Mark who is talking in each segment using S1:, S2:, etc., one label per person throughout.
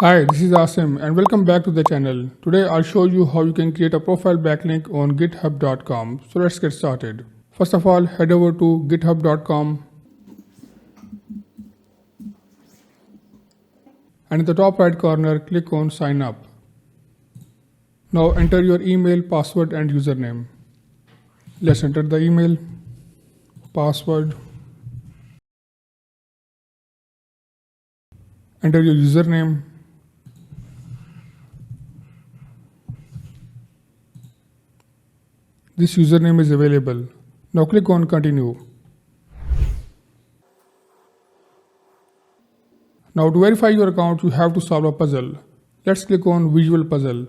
S1: Hi, this is Asim and welcome back to the channel. Today I'll show you how you can create a profile backlink on github.com. So let's get started. First of all, head over to github.com and in the top right corner, click on sign up. Now enter your email, password and username. Let's enter the email, password, enter your username. This username is available. Now click on continue. Now to verify your account, you have to solve a puzzle. Let's click on visual puzzle.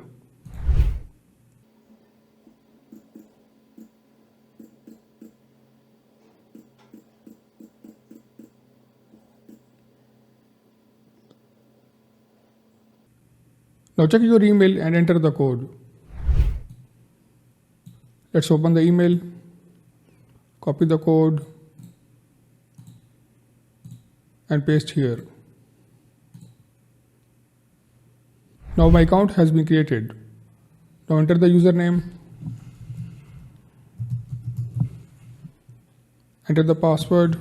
S1: Now check your email and enter the code. Let's open the email, copy the code and paste here. Now my account has been created. Now enter the username, enter the password,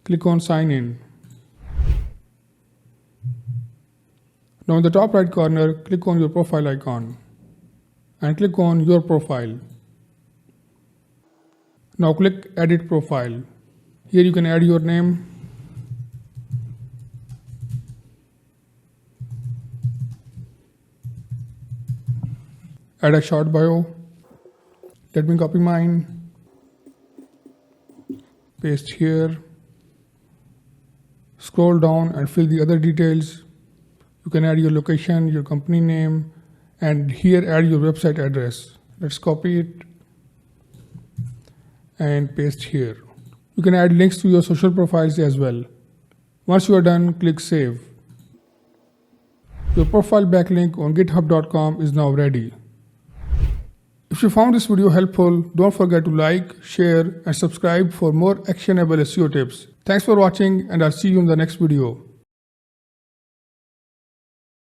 S1: click on sign in. Now in the top right corner, click on your profile icon and click on your profile. Now click edit profile. Here you can add your name, add a short bio. Let me copy mine, paste here, scroll down and fill the other details. You can add your location, your company name, and here add your website address. Let's copy it and paste here. You can add links to your social profiles as well. Once you are done, click save. Your profile backlink on github.com is now ready. If you found this video helpful, don't forget to like, share, and subscribe for more actionable SEO tips. Thanks for watching, and I'll see you in the next video.